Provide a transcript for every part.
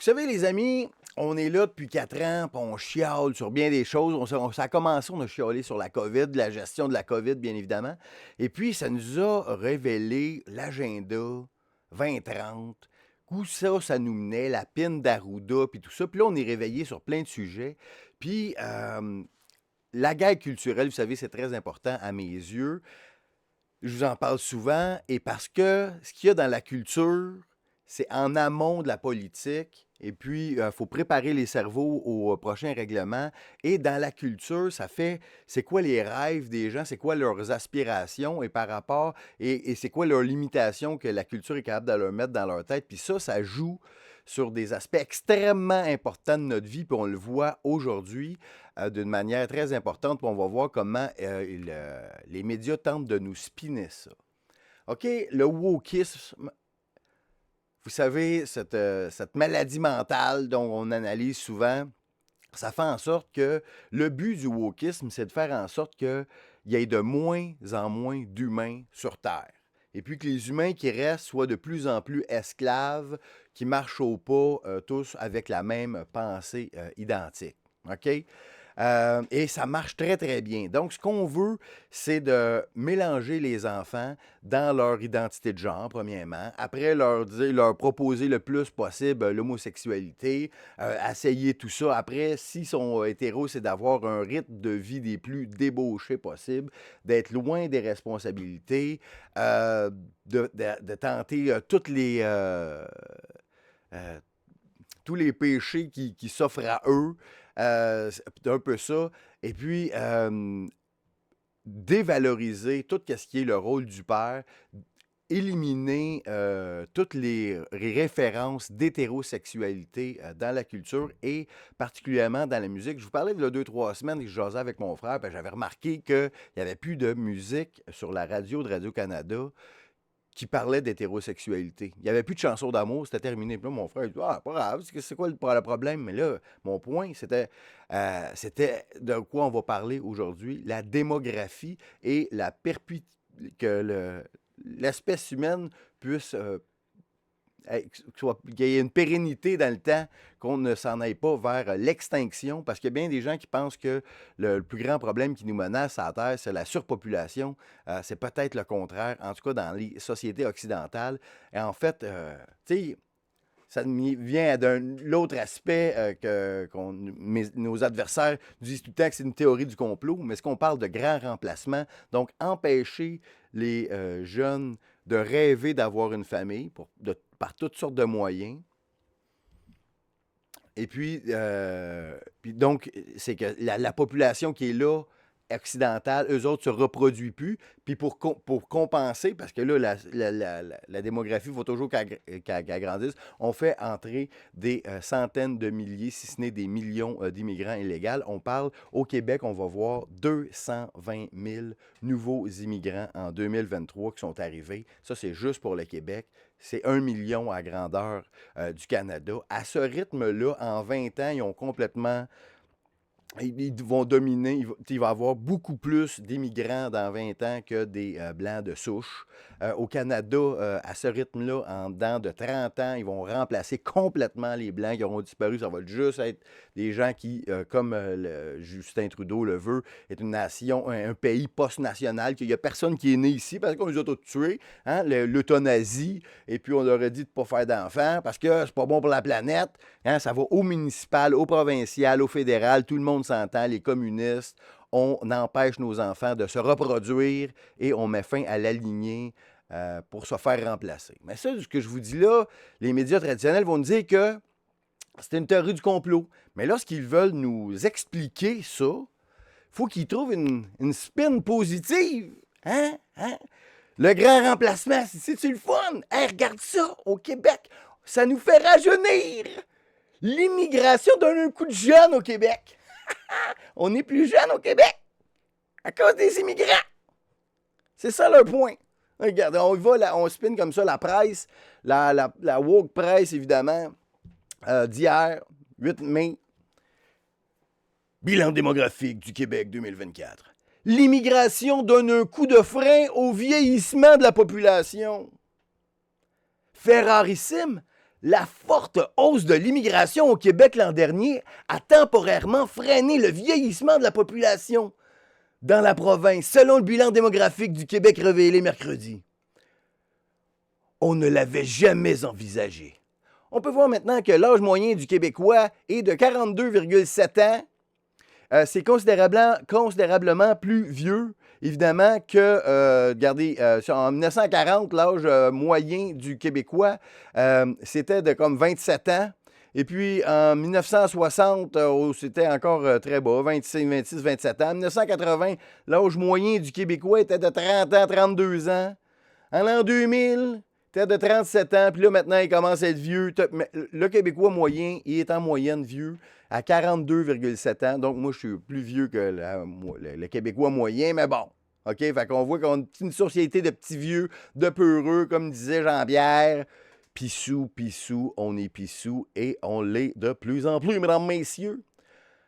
savez, les amis, on est là depuis 4 ans, puis on chiale sur bien des choses. Ça a commencé, on a chialé sur la COVID, la gestion de la COVID, bien évidemment. Et puis, ça nous a révélé l'agenda 2030, où ça nous menait, la pine d'Arruda, puis tout ça. Puis là, on est réveillé sur plein de sujets. Puis, la guerre culturelle, vous savez, c'est très important à mes yeux. Je vous en parle souvent, et parce que ce qu'il y a dans la culture, c'est en amont de la politique, et puis il faut préparer les cerveaux au prochain règlement. Et dans la culture, ça fait, c'est quoi les rêves des gens, c'est quoi leurs aspirations, et par rapport, et c'est quoi leurs limitations que la culture est capable de leur mettre dans leur tête. Puis ça joue sur des aspects extrêmement importants de notre vie, puis on le voit aujourd'hui d'une manière très importante, puis on va voir comment les médias tentent de nous spinner ça. OK, le wokisme, vous savez, cette maladie mentale dont on analyse souvent, ça fait en sorte que le but du wokisme, c'est de faire en sorte qu'il y ait de moins en moins d'humains sur Terre. Et puis que les humains qui restent soient de plus en plus esclaves, qui marchent au pas tous avec la même pensée identique. OK? Et ça marche très, très bien. Donc, ce qu'on veut, c'est de mélanger les enfants dans leur identité de genre, premièrement. Après, leur proposer le plus possible l'homosexualité, essayer tout ça. Après, s'ils sont hétéros, c'est d'avoir un rythme de vie des plus débauchés possibles, d'être loin des responsabilités, de tenter euh, tous les péchés qui s'offrent à eux. C'est un peu ça. Et puis, dévaloriser tout ce qui est le rôle du père, éliminer toutes les références d'hétérosexualité dans la culture et particulièrement dans la musique. Je vous parlais de là 2-3 semaines que je jasais avec mon frère, puis j'avais remarqué qu'il n'y avait plus de musique sur la radio de Radio-Canada qui parlait d'hétérosexualité. Il n'y avait plus de chansons d'amour, c'était terminé. Puis là, mon frère, il dit: «Ah, pas grave, c'est quoi le problème?» Mais là, mon point, c'était de quoi on va parler aujourd'hui, la démographie et que l'espèce humaine puisse qu'il y ait une pérennité dans le temps, qu'on ne s'en aille pas vers l'extinction, parce qu'il y a bien des gens qui pensent que le plus grand problème qui nous menace à la Terre, c'est la surpopulation. C'est peut-être le contraire, en tout cas dans les sociétés occidentales. Et en fait, tu sais, ça vient d'un l'autre aspect nos adversaires disent tout le temps que c'est une théorie du complot, mais est-ce qu'on parle de grand remplacement? Donc, empêcher les jeunes de rêver d'avoir une famille par toutes sortes de moyens. Et puis donc, c'est que la population qui est là, occidentale, eux autres se reproduisent plus. Puis pour compenser, parce que là, la démographie, il faut toujours qu'elle grandisse, on fait entrer des centaines de milliers, si ce n'est des millions d'immigrants illégaux. On parle, au Québec, on va voir 220 000 nouveaux immigrants en 2023 qui sont arrivés. Ça, c'est juste pour le Québec. C'est 1 million à grandeur du Canada. À ce rythme-là, en 20 ans, ils ont complètement... Ils vont dominer, il va y avoir beaucoup plus d'immigrants dans 20 ans que des Blancs de souche. Au Canada, à ce rythme-là, en dedans de 30 ans, ils vont remplacer complètement les Blancs qui auront disparu. Ça va juste être des gens qui, comme Justin Trudeau le veut, est une nation, un pays post-national, qu'il n'y a personne qui est né ici parce qu'on les a tous tués. Hein, l'euthanasie, et puis on leur a dit de ne pas faire d'enfants parce que c'est pas bon pour la planète. Hein, ça va au municipal, au provincial, au fédéral, tout le monde s'entend, les communistes. On empêche nos enfants de se reproduire et on met fin à la lignée pour se faire remplacer. Mais ça, ce que je vous dis là, les médias traditionnels vont nous dire que c'est une théorie du complot. Mais lorsqu'ils veulent nous expliquer ça, il faut qu'ils trouvent une spin positive. Hein? Hein? Le grand remplacement, c'est-tu le fun? Hey, regarde ça, au Québec, ça nous fait rajeunir. L'immigration donne un coup de jeune au Québec. On est plus jeune au Québec à cause des immigrants. C'est ça leur point. Regarde, on spin comme ça la presse, la woke presse, évidemment, d'hier, 8 mai. Bilan démographique du Québec 2024. L'immigration donne un coup de frein au vieillissement de la population. Fait rarissime, La forte hausse de l'immigration au Québec l'an dernier a temporairement freiné le vieillissement de la population dans la province, selon le bilan démographique du Québec révélé mercredi. On ne l'avait jamais envisagé. On peut voir maintenant que l'âge moyen du Québécois est de 42,7 ans. C'est considérablement plus vieux, évidemment, que, regardez, en 1940, l'âge moyen du Québécois, c'était de comme 27 ans. Et puis, en 1960, c'était encore très bas, 26, 26, 27 ans. En 1980, l'âge moyen du Québécois était de 30 ans, 32 ans. En l'an 2000, c'était de 37 ans. Puis là, maintenant, il commence à être vieux. Le Québécois moyen, il est en moyenne vieux à 42,7 ans. Donc, moi, je suis plus vieux que le Québécois moyen, mais bon. OK? Fait qu'on voit qu'on est une société de petits vieux, de peureux, comme disait Jean-Pierre. Pissou, on est pissou et on l'est de plus en plus, mesdames, messieurs.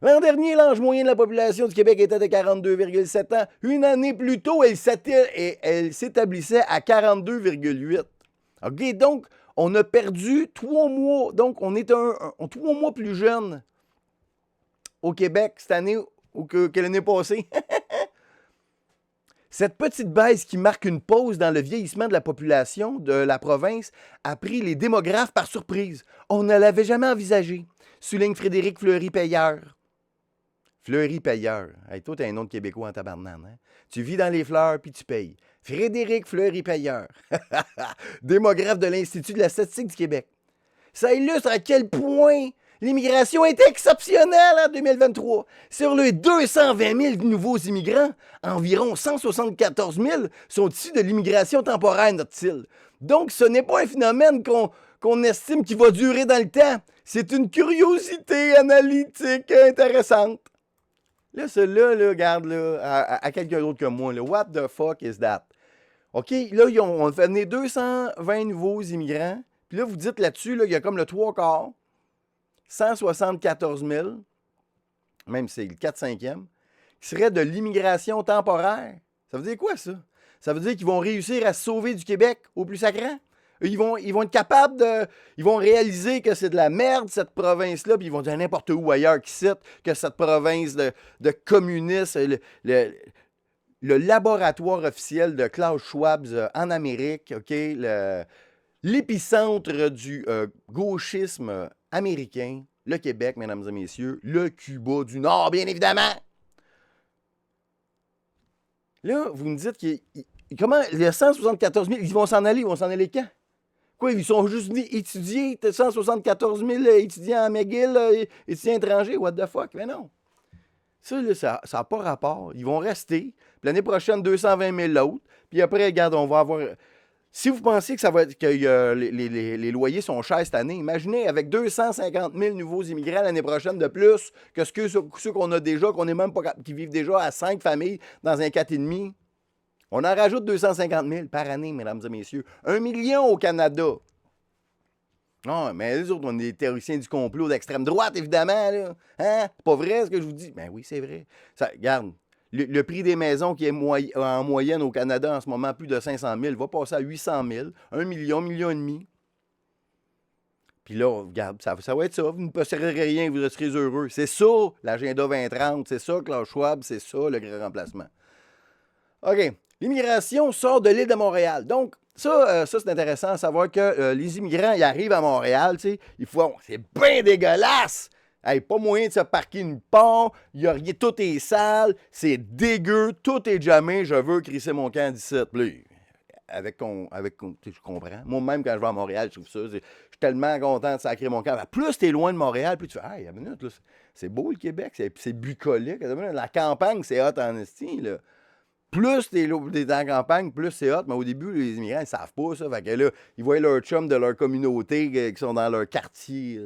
L'an dernier, l'âge moyen de la population du Québec était de 42,7 ans. Une année plus tôt, elle s'établissait à 42,8. OK? Donc, on a perdu 3 mois. Donc, on est 3 mois plus jeune au Québec cette année que l'année passée. Cette petite baisse qui marque une pause dans le vieillissement de la population de la province a pris les démographes par surprise. On ne l'avait jamais envisagé, souligne Frédéric Fleury-Payeur. Fleury-Payeur. Hey, toi, t'as un nom de Québécois en tabarnane, hein? Tu vis dans les fleurs puis tu payes. Frédéric Fleury-Payeur. Démographe de l'Institut de la statistique du Québec. Ça illustre à quel point l'immigration est exceptionnelle en 2023. Sur les 220 000 nouveaux immigrants, environ 174 000 sont issus de l'immigration temporaire, note-t-il. Donc, ce n'est pas un phénomène qu'on estime qui va durer dans le temps. C'est une curiosité analytique intéressante. Là, celui-là, là, regarde, là, à quelqu'un d'autre que moi, là, what the fuck is that? OK, là, on fait venir 220 nouveaux immigrants. Puis là, vous dites là-dessus, là, il y a comme le 3/4, 174 000, même si c'est le 4/5e, qui serait de l'immigration temporaire. Ça veut dire quoi, ça? Ça veut dire qu'ils vont réussir à se sauver du Québec au plus sacrant? Ils vont être capables de... Ils vont réaliser que c'est de la merde, cette province-là, puis ils vont dire n'importe où ailleurs qu'ils citent que cette province de communistes, le laboratoire officiel de Klaus Schwab en Amérique, OK, l'épicentre du gauchisme américain, le Québec, mesdames et messieurs, le Cuba du Nord, bien évidemment. Là, vous me dites qu'il y a 174 000, ils vont s'en aller quand? Quoi, ils sont juste venus étudier, 174 000 étudiants à McGill, étudiants étrangers, what the fuck? Mais non. Ça, là, ça n'a pas rapport. Ils vont rester. L'année prochaine, 220 000 l'autre. Puis après, regarde, on va avoir... Si vous pensez que les loyers sont chers cette année, imaginez avec 250 000 nouveaux immigrants l'année prochaine de plus que ceux qu'on a déjà, qui vivent déjà à 5 familles dans un 4,5. On en rajoute 250 000 par année, mesdames et messieurs. 1 million au Canada. Non, mais les autres, on est des théoriciens du complot d'extrême droite, évidemment. Là. Hein? C'est pas vrai ce que je vous dis? Ben oui, c'est vrai. Ça, regarde, le prix des maisons qui est en moyenne au Canada en ce moment, plus de 500 000, va passer à 800 000, 1 million, 1,5 million. Puis là, regarde, ça va être ça. Vous ne posséderez rien, vous serez heureux. C'est ça, l'agenda 2030. C'est ça, Klaus Schwab. C'est ça, le grand remplacement. OK. L'immigration sort de l'île de Montréal. Donc, ça c'est intéressant à savoir que les immigrants, ils arrivent à Montréal, tu sais, c'est bien dégueulasse. Hey, pas moyen de se parquer une pont, il y a rien, tout est sale, c'est dégueu, tout est jamais, je veux crisser mon camp d'ici. Puis je comprends. Moi-même, quand je vais à Montréal, je trouve ça, je suis tellement content de sacrer mon camp. Plus t'es loin de Montréal, plus tu fais, hey, une minute, là, c'est beau le Québec, c'est bucolique. La campagne, c'est hot en esti, là. Plus t'es dans la campagne, plus c'est hot. Mais au début, les immigrants, ils savent pas ça. Fait que là, ils voient leurs chums de leur communauté qui sont dans leur quartier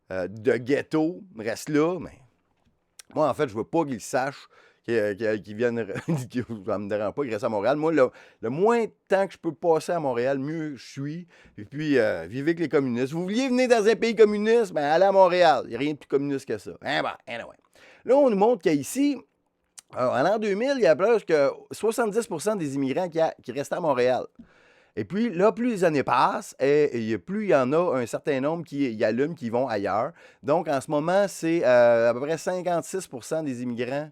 de ghetto, restent là. Mais moi, en fait, je veux pas qu'ils sachent qu'ils viennent... Ça me dérange pas qu'ils restent à Montréal. Moi, le moins de temps que je peux passer à Montréal, mieux je suis. Et puis, vivez avec les communistes. Vous vouliez venir dans un pays communiste, ben allez à Montréal. Il n'y a rien de plus communiste que ça. Hein, ben, anyway. Là, on nous montre qu'ici... Alors, en l'an 2000, il y a plus que 70% des immigrants qui restaient à Montréal. Et puis là, plus les années passent, et plus il y en a un certain nombre qui y allument, qui vont ailleurs. Donc, en ce moment, c'est à peu près 56% des immigrants,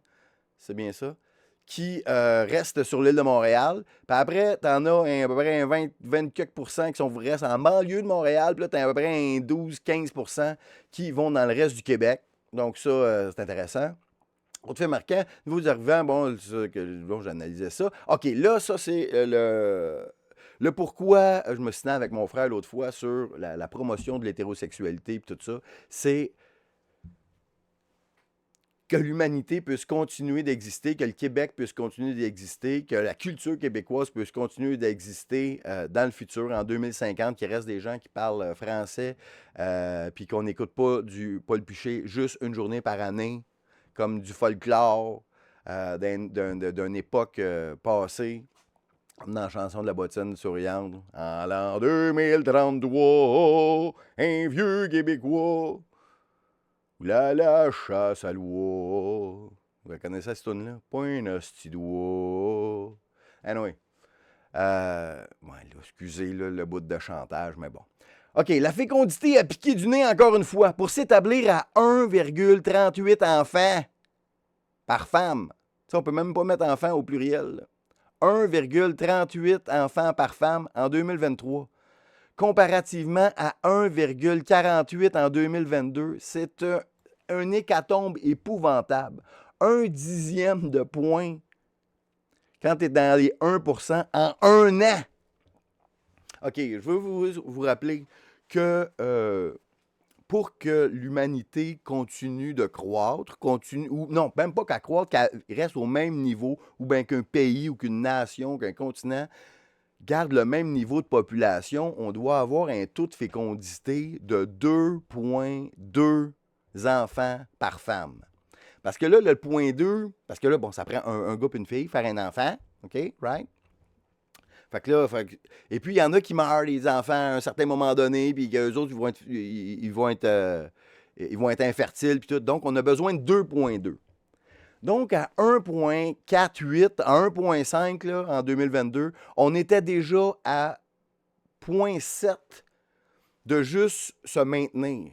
c'est bien ça, qui restent sur l'île de Montréal. Puis après, tu en as à peu près un 20 quelques pourcents qui restent en banlieue de Montréal. Puis là, tu as à peu près un 12-15% qui vont dans le reste du Québec. Donc ça, c'est intéressant. Autre fait marquant, nouveaux arrivants, bon, j'analysais ça. OK, là, ça, c'est le pourquoi je me suis avec mon frère l'autre fois sur la promotion de l'hétérosexualité et tout ça. C'est que l'humanité puisse continuer d'exister, que le Québec puisse continuer d'exister, que la culture québécoise puisse continuer d'exister dans le futur, en 2050, qu'il reste des gens qui parlent français, puis qu'on n'écoute pas du Paul Piché juste une journée par année, comme du folklore d'une époque passée, comme dans la chanson de la bottine souriante. En l'an 2033, un vieux Québécois, la chasse à l'oie. Vous connaissez cette tune-là? Point un hostie d'oie. Anyway. Ouais, là, excusez là, le bout de chantage, mais bon. OK, la fécondité a piqué du nez encore une fois pour s'établir à 1,38 enfants par femme. Ça, on peut même pas mettre enfants au pluriel. Là. 1,38 enfants par femme en 2023. Comparativement à 1,48 en 2022, c'est un hécatombe épouvantable. 1/10 de point quand tu es dans les 1% en un an. OK, je veux vous rappeler que pour que l'humanité continue de croître, ou non, même pas qu'à croître, qu'elle reste au même niveau, ou bien qu'un pays, ou qu'une nation, qu'un continent garde le même niveau de population, on doit avoir un taux de fécondité de 2,2 enfants par femme. Parce que là, le point 2, parce que là, bon, ça prend un gars et une fille, faire un enfant, OK, right? Fait que là, et puis il y en a qui meurent, les enfants, à un certain moment donné, puis qu'eux autres, ils vont être infertiles, puis tout. Donc, on a besoin de 2,2. Donc, à 1,48, à 1,5 là, en 2022, on était déjà à 0,7 de juste se maintenir.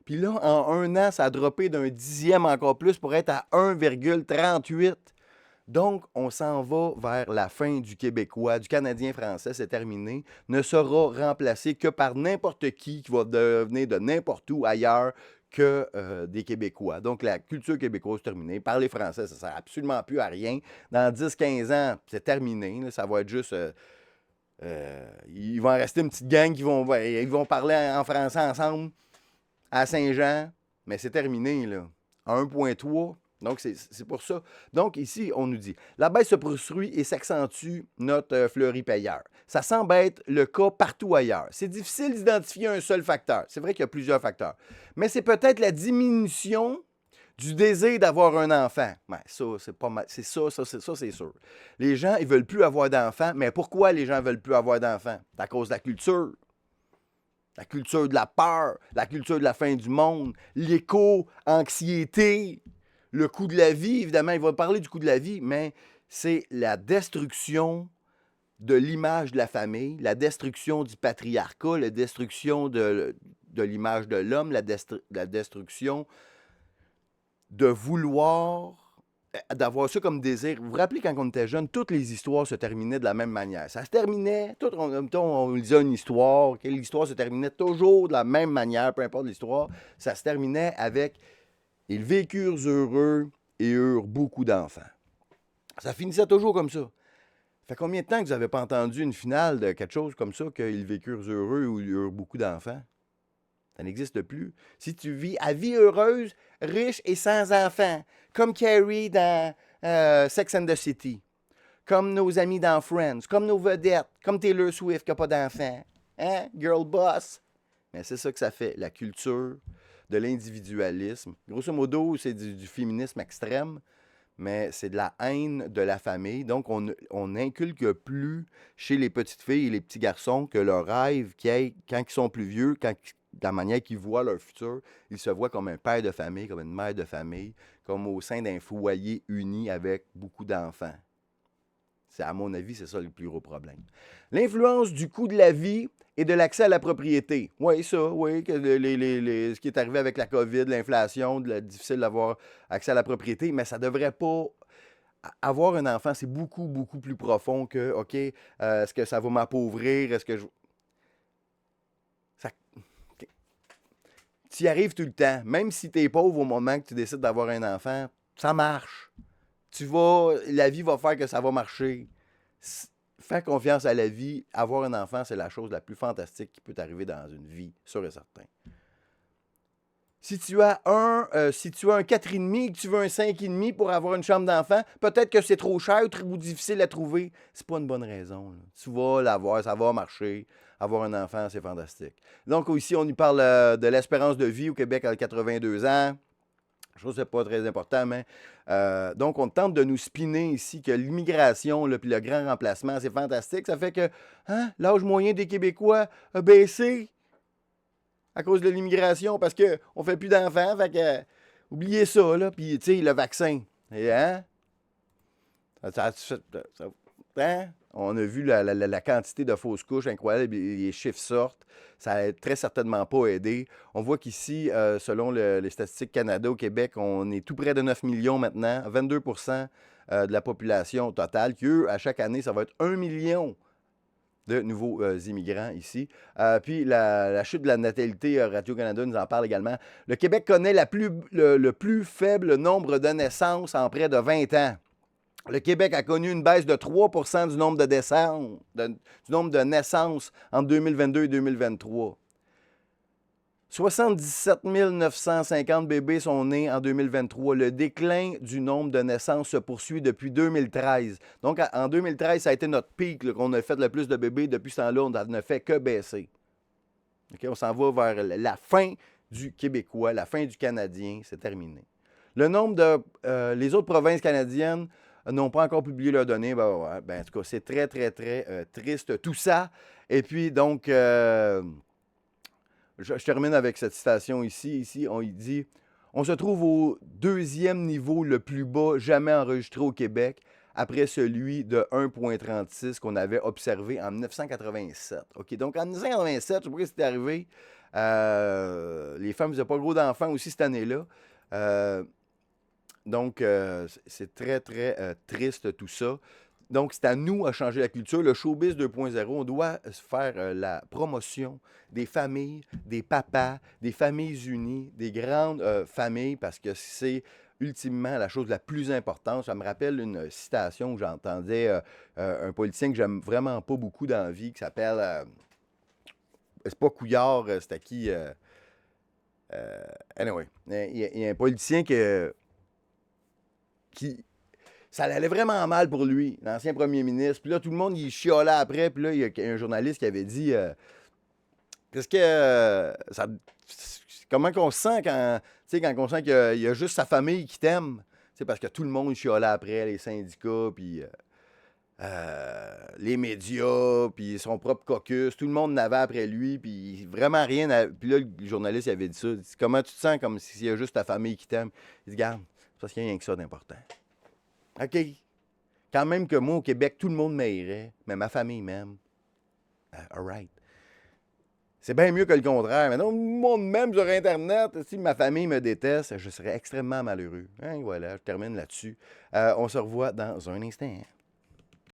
Puis là, en un an, ça a droppé d'un dixième encore plus pour être à 1,38. Donc, on s'en va vers la fin du Québécois, du Canadien français, c'est terminé, ne sera remplacé que par n'importe qui va devenir de n'importe où ailleurs que des Québécois. Donc, la culture québécoise est terminée. Parler français, ça ne sert absolument plus à rien. Dans 10-15 ans, c'est terminé. Là, ça va être juste... il va en rester une petite gang qui ils vont parler en français ensemble à Saint-Jean, mais c'est terminé, là. À 1,3. Donc, c'est pour ça. Donc, ici, on nous dit, la baisse se poursuit et s'accentue notre fleuri-payeur. Ça semble être le cas partout ailleurs. C'est difficile d'identifier un seul facteur. C'est vrai qu'il y a plusieurs facteurs. Mais c'est peut-être la diminution du désir d'avoir un enfant. Ben, ça, c'est pas mal. C'est ça, c'est sûr. Les gens, ils veulent plus avoir d'enfants. Mais pourquoi les gens veulent plus avoir d'enfants? C'est à cause de la culture. La culture de la peur, la culture de la fin du monde, l'éco-anxiété, le coût de la vie, évidemment, il va parler du coût de la vie, mais c'est la destruction de l'image de la famille, la destruction du patriarcat, la destruction de l'image de l'homme, la destruction de vouloir, d'avoir ça comme désir. Vous vous rappelez, quand on était jeune, toutes les histoires se terminaient de la même manière. Ça se terminait, on lisait une histoire, l'histoire se terminait toujours de la même manière, peu importe l'histoire. Ça se terminait avec « Ils vécurent heureux et eurent beaucoup d'enfants ». Ça finissait toujours comme ça. Ça fait combien de temps que vous n'avez pas entendu une finale de quelque chose comme ça, qu'ils vécurent heureux ou ils eurent beaucoup d'enfants? Ça n'existe plus. Si tu vis à vie heureuse, riche et sans enfants, comme Carrie dans Sex and the City, comme nos amis dans Friends, comme nos vedettes, comme Taylor Swift qui n'a pas d'enfants, hein? Girl boss. Mais c'est ça que ça fait, la culture de l'individualisme. Grosso modo, c'est du féminisme extrême, mais c'est de la haine de la famille. Donc, on n'inculque plus chez les petites filles et les petits garçons que leur rêve, quand ils sont plus vieux, de la manière qu'ils voient leur futur, ils se voient comme un père de famille, comme une mère de famille, comme au sein d'un foyer uni avec beaucoup d'enfants. À mon avis, c'est ça le plus gros problème. L'influence du coût de la vie et de l'accès à la propriété. Oui, que ce qui est arrivé avec la COVID, l'inflation, difficile d'avoir accès à la propriété, mais ça ne devrait pas. Avoir un enfant, c'est beaucoup, beaucoup plus profond que, OK, est-ce que ça va m'appauvrir? Est-ce que je. Ça... Tu y arrives tout le temps. Même si tu es pauvre au moment que tu décides d'avoir un enfant, ça marche. La vie va faire que ça va marcher. Faire confiance à la vie, avoir un enfant, c'est la chose la plus fantastique qui peut t'arriver dans une vie, sûr et certain. Si tu as un 4,5 et que tu veux un 5,5 pour avoir une chambre d'enfant, peut-être que c'est trop cher ou difficile à trouver. C'est pas une bonne raison. Là. Tu vas l'avoir, ça va marcher. Avoir un enfant, c'est fantastique. Donc ici, on y parle de l'espérance de vie au Québec à 82 ans. Je trouve que ce n'est pas très important, mais donc on tente de nous spinner ici que l'immigration puis le grand remplacement, c'est fantastique. Ça fait que l'âge moyen des Québécois a baissé à cause de l'immigration parce qu'on ne fait plus d'enfants. Fait que, oubliez ça, là. Puis, tu sais, le vaccin. Et, on a vu la quantité de fausses couches incroyable, les chiffres sortent. Ça n'a très certainement pas aidé. On voit qu'ici, selon les statistiques Canada au Québec, on est tout près de 9 millions maintenant, 22 de la population totale, qui, eux, à chaque année, ça va être 1 million de nouveaux immigrants ici. Puis la chute de la natalité, Radio-Canada nous en parle également. Le Québec connaît le plus faible nombre de naissances en près de 20 ans. Le Québec a connu une baisse de 3 du nombre de naissances entre 2022 et 2023. 77 950 bébés sont nés en 2023. Le déclin du nombre de naissances se poursuit depuis 2013. Donc, en 2013, ça a été notre pic, là, qu'on a fait le plus de bébés. Depuis ce temps-là, on ne fait que baisser. Okay? On s'en va vers la fin du Québécois, la fin du Canadien. C'est terminé. Le nombre de... les autres provinces canadiennes n'ont pas encore publié leurs données. En tout cas, c'est très, très, très triste tout ça. Et puis, donc... Je termine avec cette citation ici. Ici, on y dit « On se trouve au 2e niveau le plus bas jamais enregistré au Québec, après celui de 1,36 qu'on avait observé en 1987. » OK, donc en 1987, je ne sais pas ce qui est arrivé. Les femmes ne faisaient pas gros d'enfants aussi cette année-là. Donc, c'est très, très triste tout ça. Donc, c'est à nous à changer la culture. Le showbiz 2.0, on doit faire la promotion des familles, des papas, des familles unies, des grandes familles, parce que c'est ultimement la chose la plus importante. Ça me rappelle une citation où j'entendais un politicien que j'aime vraiment pas beaucoup dans la vie, qui s'appelle... c'est pas Couillard, c'était qui? Anyway, il y a un politicien qui ça allait vraiment mal pour lui, l'ancien premier ministre. Puis là, tout le monde, il chiolait après. Puis là, il y a un journaliste qui avait dit qu'est-ce que comment qu'on se sent quand on sent qu'il y a juste sa famille qui t'aime? Parce que tout le monde chiolait après, les syndicats, puis les médias, puis son propre caucus. Tout le monde n'avait après lui, puis vraiment rien. Puis là, le journaliste il avait dit ça. Il dit, comment tu te sens comme s'il y a juste ta famille qui t'aime? Il dit, garde, c'est parce qu'il n'y a rien que ça d'important. OK. Quand même que moi, au Québec, tout le monde m'aimerait, mais ma famille m'aime. All right. C'est bien mieux que le contraire. Maintenant, le monde m'aime sur Internet. Si ma famille me déteste, je serais extrêmement malheureux. Hein, voilà, je termine là-dessus. On se revoit dans un instant.